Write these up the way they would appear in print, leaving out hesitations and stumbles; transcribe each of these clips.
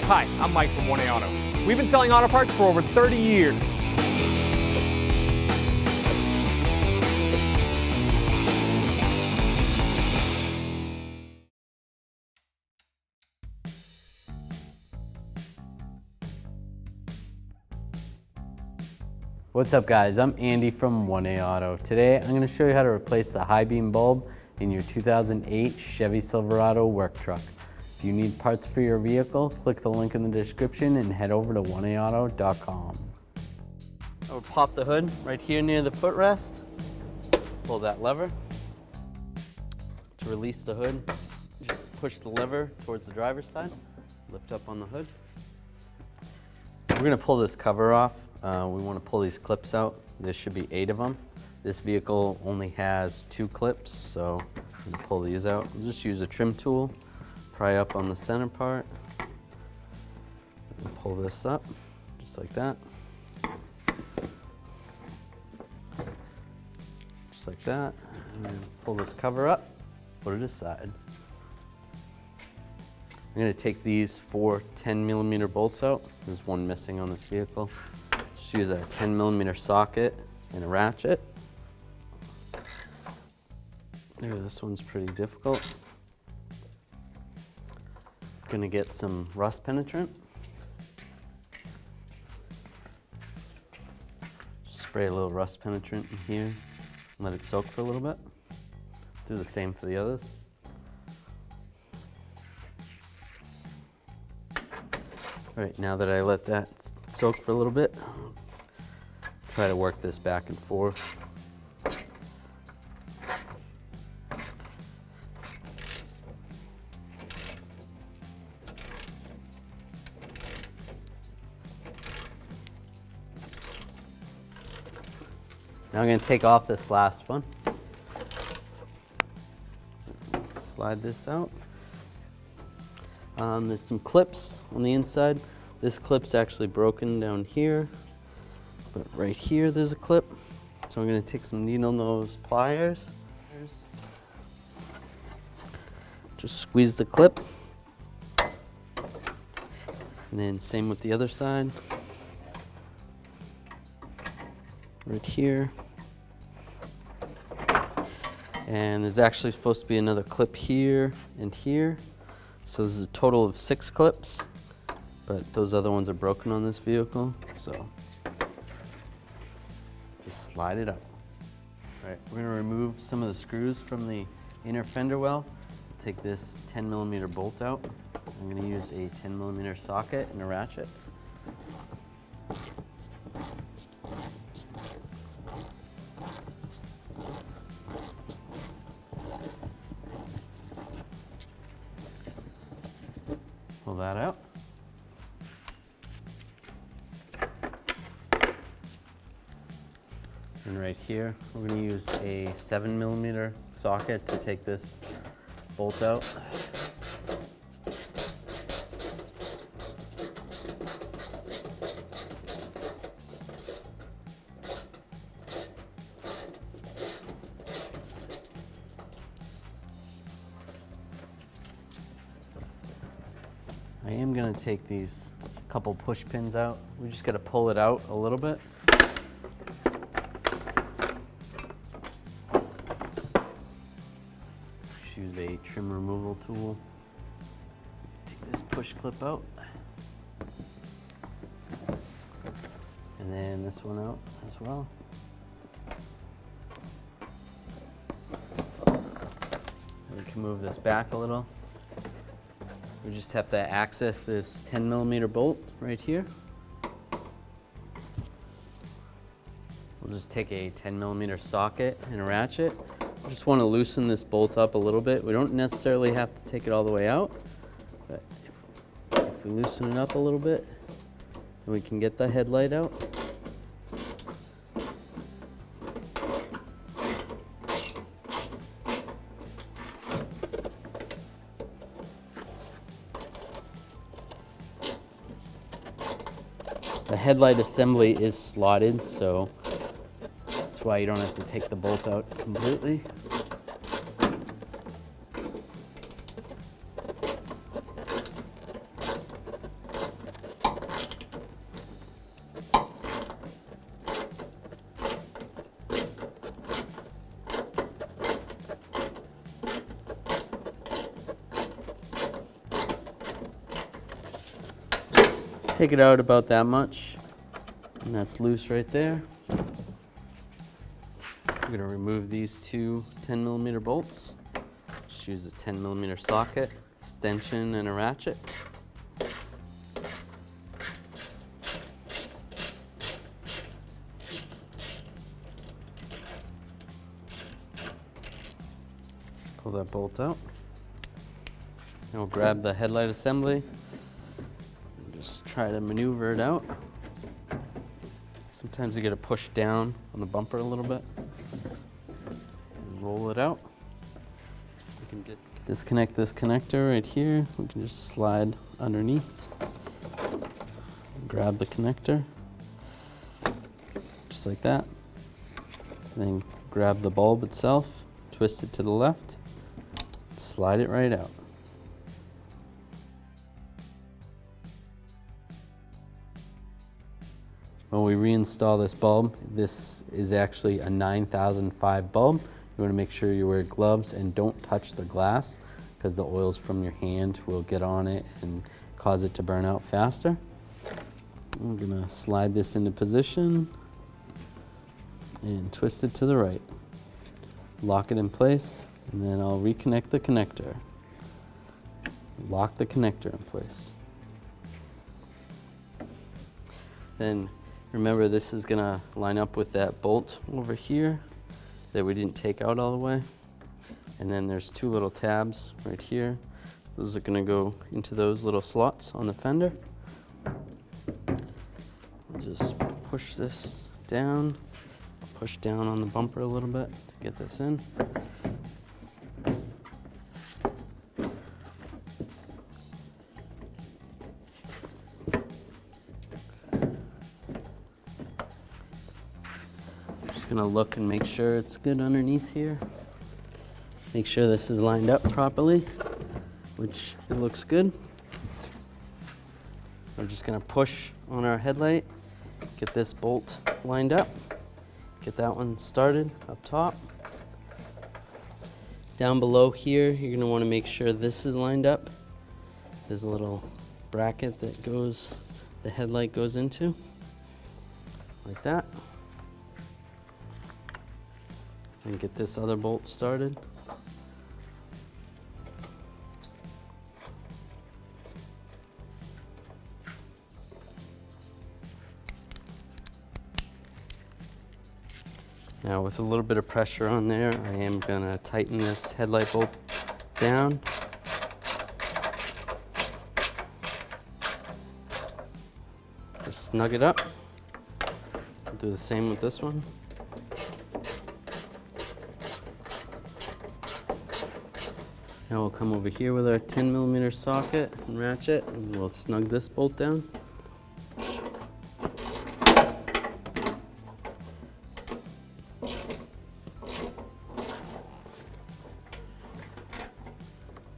Hi, I'm Mike from 1A Auto. We've been selling auto parts for over 30 years. What's up guys, I'm Andy from 1A Auto. Today I'm going to show you how to replace the high beam bulb in your 2008 Chevy Silverado work truck. If you need parts for your vehicle, click the link in the description and head over to 1aauto.com. I will pop the hood right here near the footrest. Pull that lever. To release the hood, just push the lever towards the driver's side. Lift up on the hood. We're going to pull this cover off. We want to pull these clips out. There should be 8 of them. This vehicle only has 2 clips, so I'm going to pull these out. We'll just use a trim tool, pry up on the center part, and pull this up, just like that. Just like that. And then pull this cover up, put it aside. I'm going to take these 4 10mm bolts out. There's one missing on this vehicle. Just use a 10mm socket and a ratchet. This one's pretty difficult. Gonna get some rust penetrant. Just spray a little rust penetrant in here. Let it soak for a little bit. Do the same for the others. All right, now that I let that soak for a little bit, try to work this back and forth. Now I'm going to take off this last one. Slide this out. There's some clips on the inside. This clip's actually broken down here, but right here there's a clip. So I'm going to take some needle nose pliers. Just squeeze the clip. And then same with the other side. Right here. And there's actually supposed to be another clip here and here. So this is a total of 6 clips, but those other ones are broken on this vehicle, so just slide it out. All right, we're gonna remove some of the screws from the inner fender well. Take this 10mm bolt out. I'm gonna use a 10mm socket and a ratchet. Pull that out. And right here, we're going to use a 7mm socket to take this bolt out. I am going to take these couple push pins out. We just got to pull it out a little bit. Just use a trim removal tool. Take this push clip out. And then this one out as well. We can move this back a little. We just have to access this 10mm bolt right here. We'll just take a 10mm socket and a ratchet. We just want to loosen this bolt up a little bit. We don't necessarily have to take it all the way out, but if we loosen it up a little bit, then we can get the headlight out. The headlight assembly is slotted, so that's why you don't have to take the bolt out completely. take it out about that much, and that's loose right there. I'm gonna remove these two 10mm bolts. Just use a 10mm socket, extension, and a ratchet. Pull that bolt out. And we'll grab the headlight assembly and just try to maneuver it out. Sometimes you gotta push down on the bumper a little bit and roll it out. We can just disconnect this connector right here. We can just slide underneath, grab the connector, just like that. Then grab the bulb itself, twist it to the left, slide it right out. When we reinstall this bulb, this is actually a 9005 bulb. You want to make sure you wear gloves and don't touch the glass because the oils from your hand will get on it and cause it to burn out faster. I'm going to slide this into position and twist it to the right. Lock it in place, and then I'll reconnect the connector. Lock the connector in place. Then remember, this is gonna line up with that bolt over here that we didn't take out all the way. And then there's two little tabs right here. Those are gonna go into those little slots on the fender. I'll just push this down, push down on the bumper a little bit to get this in. Gonna look and make sure it's good underneath here. Make sure this is lined up properly, which it looks good. We're just gonna push on our headlight, get this bolt lined up, get that one started up top. Down below here, you're gonna wanna make sure this is lined up. There's a little bracket that the headlight goes into, like that. And get this other bolt started. Now with a little bit of pressure on there, I am gonna tighten this headlight bolt down. Just snug it up. I'll do the same with this one. Now we'll come over here with our 10mm socket and ratchet, and we'll snug this bolt down.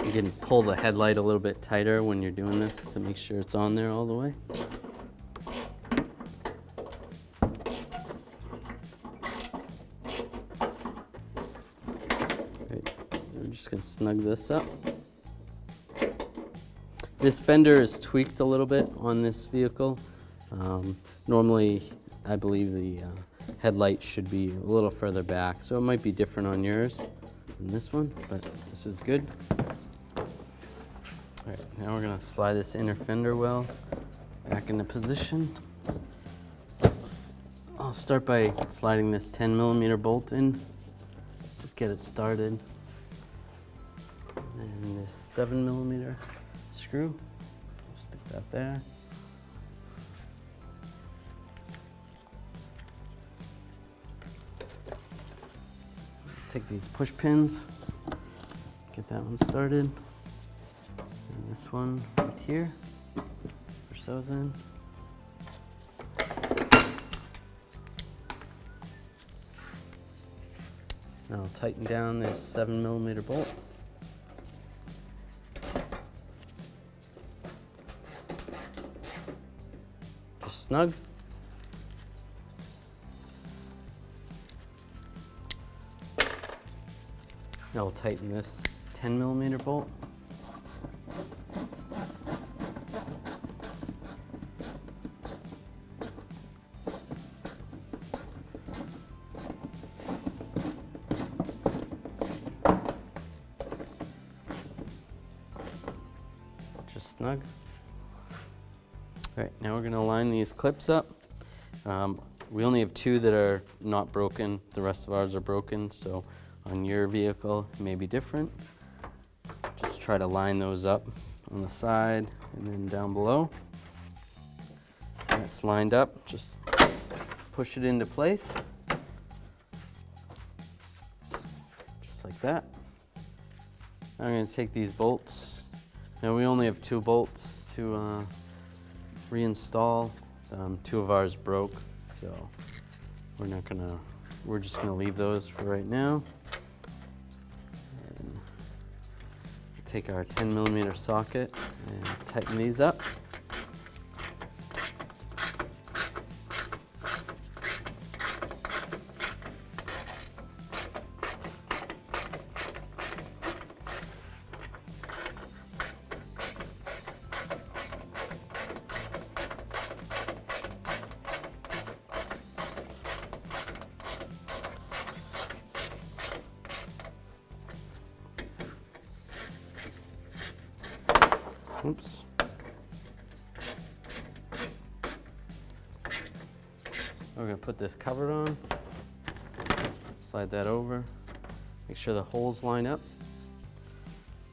You can pull the headlight a little bit tighter when you're doing this to make sure it's on there all the way. I'm just gonna snug this up. This fender is tweaked a little bit on this vehicle. Normally, I believe the headlight should be a little further back, so it might be different on yours than this one, but this is good. All right, now we're gonna slide this inner fender well back into position. I'll start by sliding this 10mm bolt in, just get it started. And this 7mm screw, stick that there. Take these push pins, get that one started. And this one right here, push those in. Now I'll tighten down this 7mm bolt. Just snug. Now we'll tighten this 10mm bolt. just snug. All right, now we're gonna line these clips up. We only have 2 that are not broken. The rest of ours are broken, so on your vehicle it may be different. Just try to line those up on the side and then down below. That's lined up, just push it into place. Just like that. Now I'm going to take these bolts. Now we only have 2 bolts to reinstall. 2 of ours broke, so we're just gonna leave those for right now. And take our 10mm socket and tighten these up. Oops. We're going to put this cover on, slide that over, make sure the holes line up.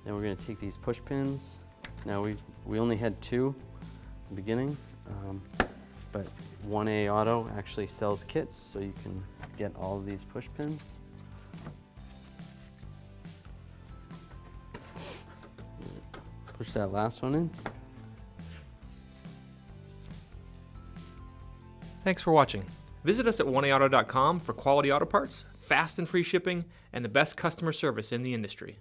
Then we're going to take these push pins. Now we only had 2 at the beginning, but 1A Auto actually sells kits, so you can get all of these push pins. Push that last one in. Thanks for watching. Visit us at 1aauto.com for quality auto parts, fast and free shipping, and the best customer service in the industry.